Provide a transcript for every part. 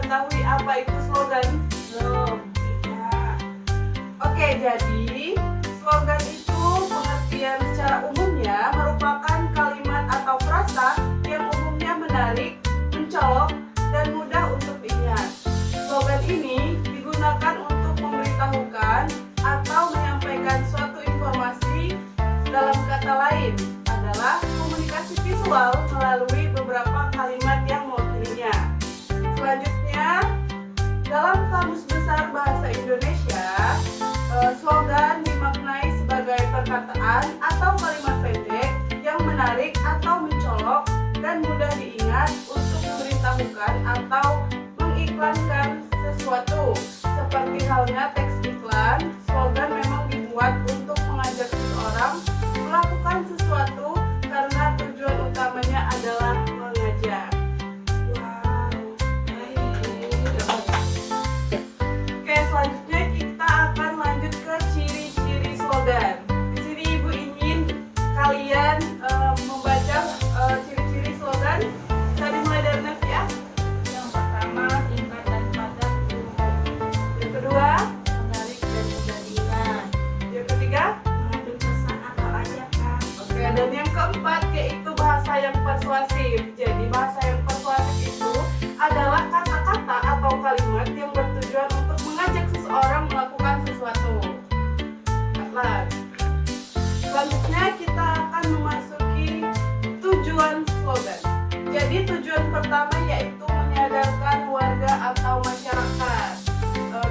mengetahui apa itu slogan? Belum. Tidak. Oke, jadi slogan itu pengertian secara umumnya merupakan kalimat atau frasa yang umumnya menarik, mencolok, dan mudah untuk diingat. Slogan ini digunakan untuk memberitahukan atau menyampaikan suatu informasi. Dalam kata lain adalah komunikasi visual melalui beberapa kalimat yang mewakilinya. Selanjutnya, dalam Kamus Besar Bahasa Indonesia, slogan dimaknai sebagai perkataan atau kalimat pendek yang menarik atau mencolok dan mudah diingat untuk memberitahukan atau mengiklankan sesuatu. Seperti halnya teks iklan, slogan memang dibuat untuk mengajak seseorang melakukan sesuatu karena tujuan utamanya adalah mengajak. Oke, selanjutnya kita akan lanjut ke ciri-ciri slogan. Di sini Ibu ingin kalian membaca ciri-ciri slogan. Bisa dimulai dari Navia. Yang pertama, singkat dan padat. Yang kedua, Menarik dan mudah diingat. yang ketiga, Mengandung pesan atau ajakan. oke, dan yang keempat yaitu bahasa yang persuasif. Jadi bahasa yang persuasif itu adalah kata-kata atau kalimat yang bertujuan untuk mengajak seseorang melakukan sesuatu. Baiklah. Selanjutnya kita akan memasuki tujuan slogan. Jadi tujuan pertama yaitu menyadarkan warga atau masyarakat.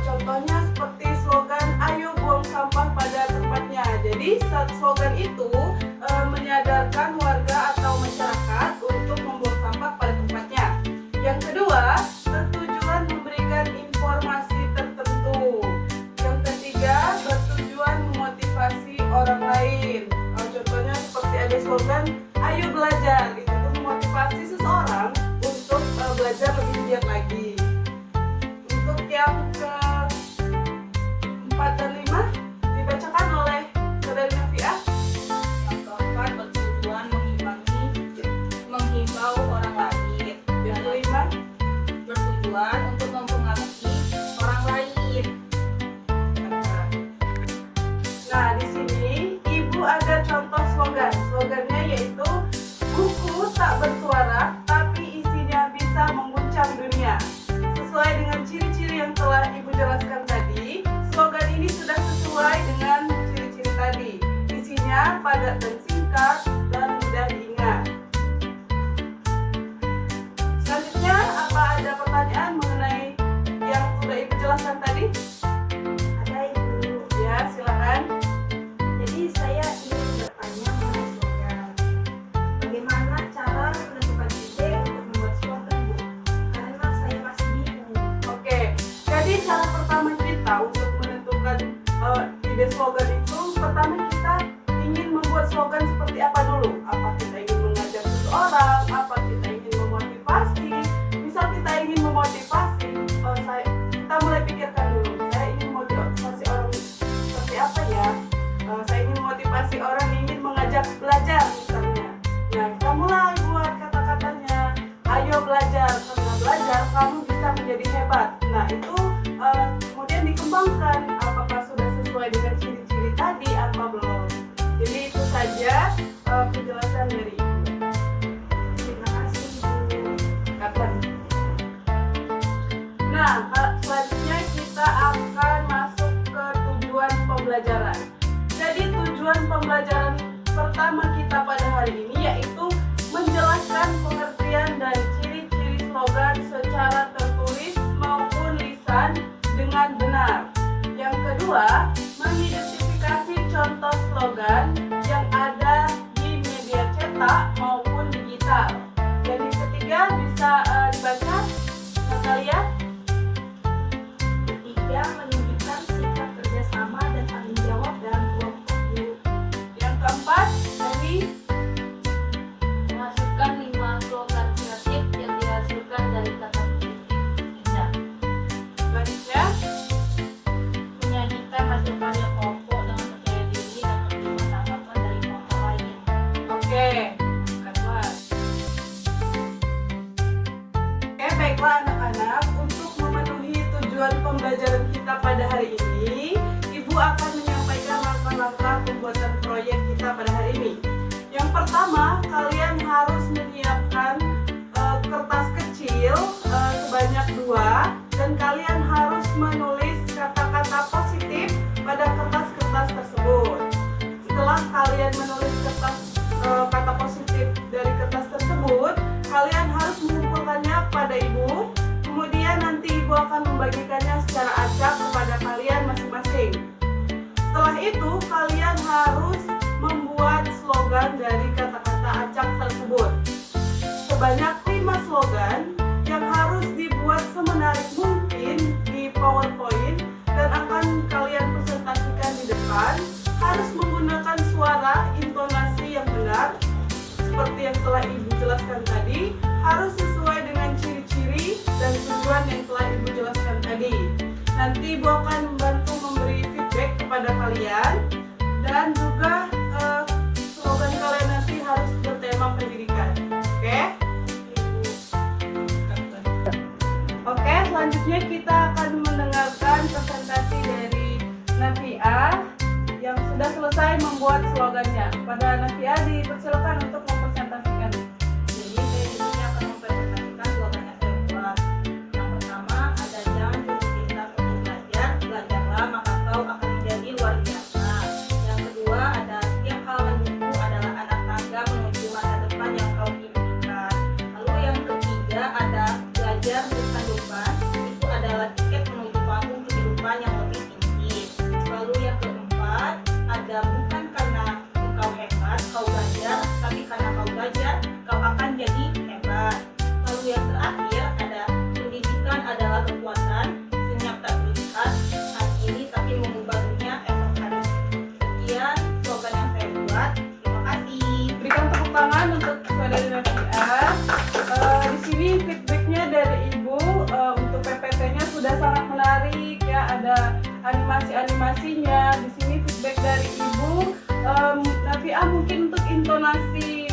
Contohnya seperti slogan "Ayo buang sampah pada tempatnya". Jadi slogan itu menyadarkan warga atau masyarakat untuk membuang sampah pada tempatnya. Yang kedua, bertujuan memberikan informasi tertentu. Yang ketiga, bertujuan memotivasi orang lain. Contohnya seperti ada slogan "Ayo belajar", itu tuh memotivasi seseorang untuk belajar lebih giat lagi. Untuk yang keempat dan lima dibacakan oleh Saudari Navia. Yang keempat, bertujuan menghimbau orang lain. Yang kelima, Bertujuan untuk mempengaruhi orang lain. nah di sini Ibu ada contoh slogan. Slogannya yaitu "Buku tak bersuara tapi isinya bisa mengguncang dunia". Sesuai dengan ciri-ciri yang telah Ibu jelaskan tadi, slogan ini sudah sesuai dengan ciri-ciri tadi. Isinya padat dan singkat dan mudah diingat. Selanjutnya, apa ada pertanyaan mengenai yang sudah Ibu jelaskan tadi? Ada Ibu. Ya, silakan. Jadi saya ingin bertanya mengenai slogan. Bagaimana cara menentukan ide untuk membuat slogan, Bu? Karena saya masih bingung. Oke, jadi cara pertama kita untuk menentukan ide slogan itu, pertama kita ingin membuat slogan seperti apa dulu? Apa kita ingin mengajak seseorang? Apa kita ingin memotivasi? Misal kita ingin memotivasi, kita mulai pikirkan dulu. Saya ingin memotivasi orang seperti apa ya? Saya ingin memotivasi orang ingin mengajak belajar misalnya. Nah, kita mulai buat kata-katanya. Ayo belajar, karena belajar kamu bisa menjadi hebat. Nah, itu kemudian dikembangkan apakah sudah sesuai dengan ciri-ciri tadi apa belum. Jadi itu saja penjelasan dari Ibu. Terima kasih, Bu. Kapan? Nah, selanjutnya kita akan masuk ke tujuan pembelajaran. Jadi tujuan pembelajaran pertama kita pada hari ini yaitu menjelaskan pengertian dan ciri-ciri slogan secara tertulis maupun lisan dengan benar. Yang kedua, mengidentifikasi contoh slogan yang ada di media cetak maupun digital. Jadi ketiga bisa dibaca, Natalia. Ketiga, menunjukkan sikap kerjasama dan tanggung jawab dalam kelompok, Bu. Yang keempat, Dewi. Masukkan 5 slogan kreatif yang dihasilkan dari kata kunci indah. Selanjutnya, Menyajikan hasil menulis kata-kata positif pada kertas-kertas tersebut. Setelah kalian menulis kata positif dari kertas tersebut, kalian harus mengumpulkannya pada ibu. Kemudian nanti ibu akan membagikannya secara acak kepada kalian masing-masing. Setelah itu, kalian harus membuat slogan dari kata-kata acak tersebut. Sebanyak 5 slogan yang harus dibuat semenarik mungkin di PowerPoint dan akan kalian presentasikan di depan. Harus menggunakan suara intonasi yang benar seperti yang telah ibu jelaskan tadi, harus sesuai dengan ciri-ciri dan tujuan yang telah ibu jelaskan tadi. Nanti ibu akan membantu memberi feedback kepada kalian, dan juga slogan kalian nanti harus bertema pendidikan. Oke, selanjutnya kita akan mendengarkan presentasi dari Nafia yang sudah selesai membuat slogannya. Pada Nafia dipersilakan untuk mempresentasikan. Jadi saya di sini akan mempresentasikan slogan yang saya buat. Yang pertama ada jangan putus cinta untuk belajar, belajarlah maka kau akan menjadi luar biasa. Yang kedua ada setiap hal menunggu adalah anak tangga menuju masa depan yang kau impikan. Lalu yang ketiga ada belajar bukan beban, itu adalah tiket menuju panggung kehidupan yang lebih tinggi. Lalu yang keempat ada bukan karena engkau hebat kau belajar, tapi karena kau belajar kau akan jadi hebat. Lalu yang terakhir ada pendidikan adalah kekuatan, senyap tak terlihat hari ini tapi mengubah dunia esok hari. Sekian slogan yang saya buat. Terima kasih. Berikan tepuk tangan untuk saudari Nafia. Di sini feedbacknya dari ibu untuk PPT-nya sudah sangat menarik ya. Ada animasi-animasinya. Di sini feedback dari ibu. Nafia mungkin untuk intonasi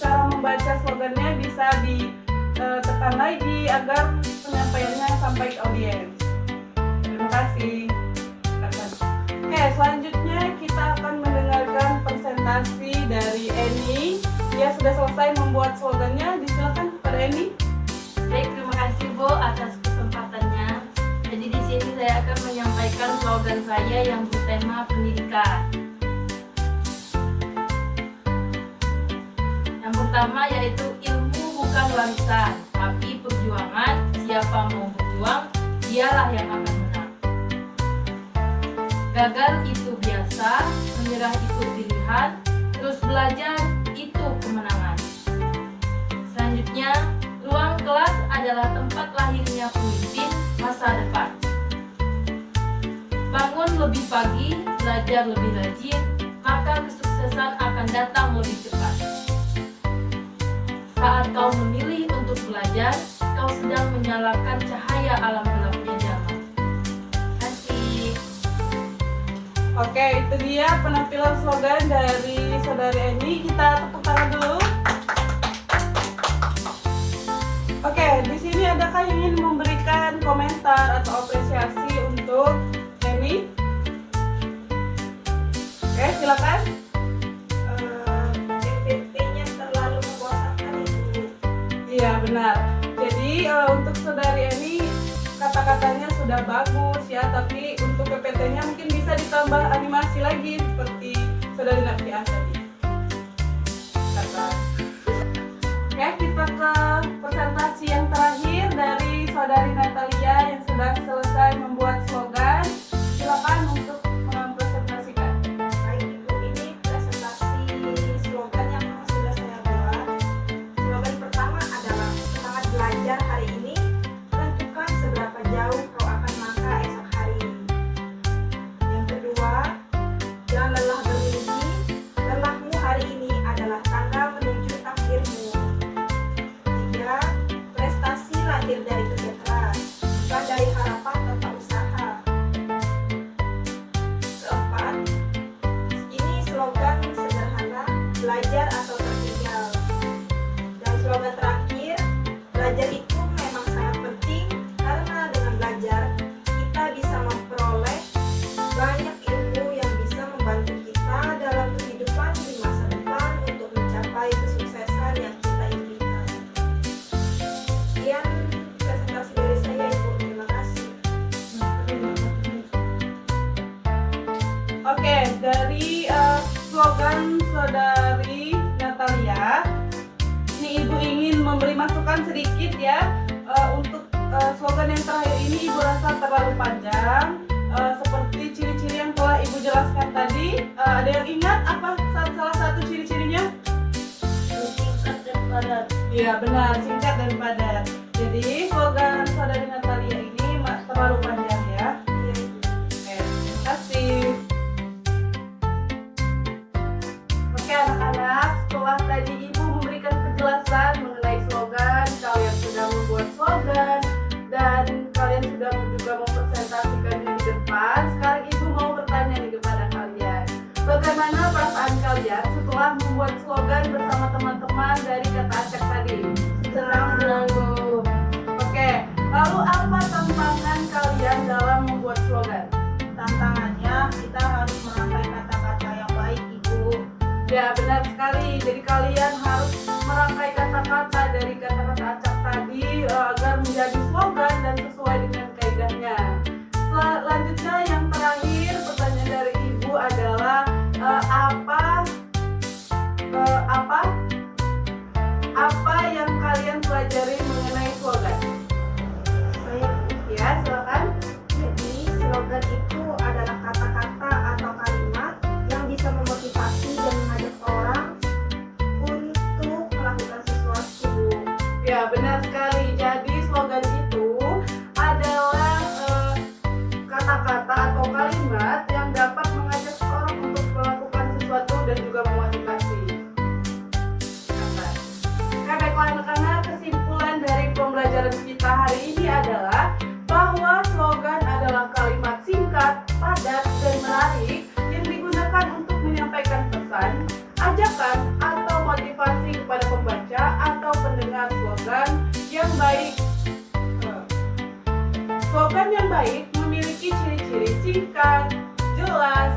cara membaca slogannya bisa ditekan lagi agar penyampaiannya sampai ke audiens. Terima kasih. Oke, selanjutnya kita akan mendengarkan presentasi dari Eni. Dia sudah selesai membuat slogannya. Disilakan kepada Eni. Baik, terima kasih Bu atas kesempatannya. Jadi di sini saya akan menyampaikan slogan saya yang bertema pendidikan. Yang pertama yaitu ilmu bukan warisan, tapi perjuangan. Siapa mau berjuang, dialah yang akan menang. Gagal itu biasa, menyerah itu pilihan, terus belajar itu kemenangan. Selanjutnya, ruang kelas adalah tempat lahirnya pemimpin masa depan. Bangun lebih pagi, belajar lebih rajin, maka kesuksesan akan datang lebih cepat. Saat kau memilih untuk belajar, kau sedang menyalakan cahaya alam gelapnya zaman. Terima kasih. Oke, itu dia penampilan slogan dari saudari Eni. Kita tepuk tangan dulu. Oke, di sini adakah yang ingin memberikan komentar atau apresiasi untuk Eni? Oke, silakan. PPT-nya terlalu membosankan ibu. Iya, benar. Jadi untuk saudari Eni kata-katanya sudah bagus ya, tapi untuk PPT-nya mungkin bisa ditambah animasi lagi seperti saudari Nafia tadi. Oke, kita ke presentasi yang terakhir dari saudari Natalia yang sudah selesai membuat slogan. Silakan untuk mempresentasikan. Baik ibu, ini presentasi slogan yang sudah saya buat. Slogan pertama adalah semangat belajar hari ini, tentukan seberapa jauh kau akan langkah esok hari. Yang kedua, jangan lelah bermimpi, lelahmu hari ini adalah tangga menuju takdirmu. Tiga, prestasi lahir dari kerja keras, bukan dari harapan tanpa usaha. masukan sedikit ya. Untuk slogan yang terakhir ini Ibu rasa terlalu panjang. Seperti ciri-ciri yang telah Ibu jelaskan tadi, ada yang ingat apa salah satu ciri-cirinya? Singkat dan padat. Iya benar, singkat dan padat. Jadi slogan Saudari Natalia ini terlalu panjang ya. Oke, terima kasih. Oke anak-anak, setelah tadi Ibu memberikan penjelasan mengenai slogan, kalian sudah membuat slogan dan kalian sudah juga mempresentasikannya di depan. Sekarang Ibu mau bertanya nih kepada kalian, bagaimana perasaan kalian setelah membuat slogan bersama teman-teman dari kata acak tadi? Senang. Oke, lalu apa tantangan kalian dalam membuat slogan? Tantangannya kita harus merangkai kata-kata yang baik, Ibu. Ya benar sekali, jadi kalian harus merangkai kata-kata dari kata-kata acak tadi agar menjadi slogan dan sesuai dengan kaidahnya. Selanjutnya yang terakhir pertanyaan dari Ibu adalah apa yang kalian pelajari mengenai slogan? Ya, silakan. Jadi, slogan itu adalah kata-kata atau kalimat yang bisa memotivasi dan mengajak orang untuk melakukan sesuatu. Ya, benar sekali. Jadi, slogan itu adalah kata-kata atau kalimat yang dapat mengajak orang untuk melakukan sesuatu dan juga memotivasi. Oke, baiklah anak-anak, kesimpulan dari pembelajaran kita hari ini adalah bahwa slogan adalah kalimat singkat, padat, dan menarik yang digunakan untuk menyampaikan pesan, ajakan, atau motivasi kepada pembaca atau pendengar slogan yang baik. Slogan yang baik memiliki ciri-ciri singkat, jelas,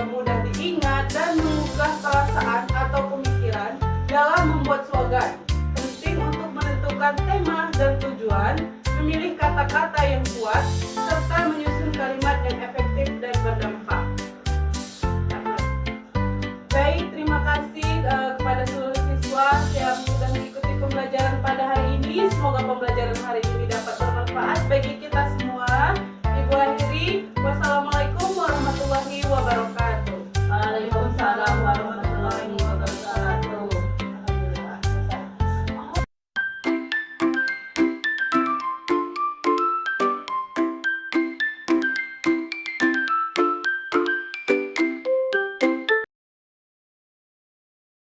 mudah diingat, dan menggugah perasaan atau pemikiran dalam membuat slogan. Penting untuk menentukan tema dan tujuan, memilih kata-kata yang kuat,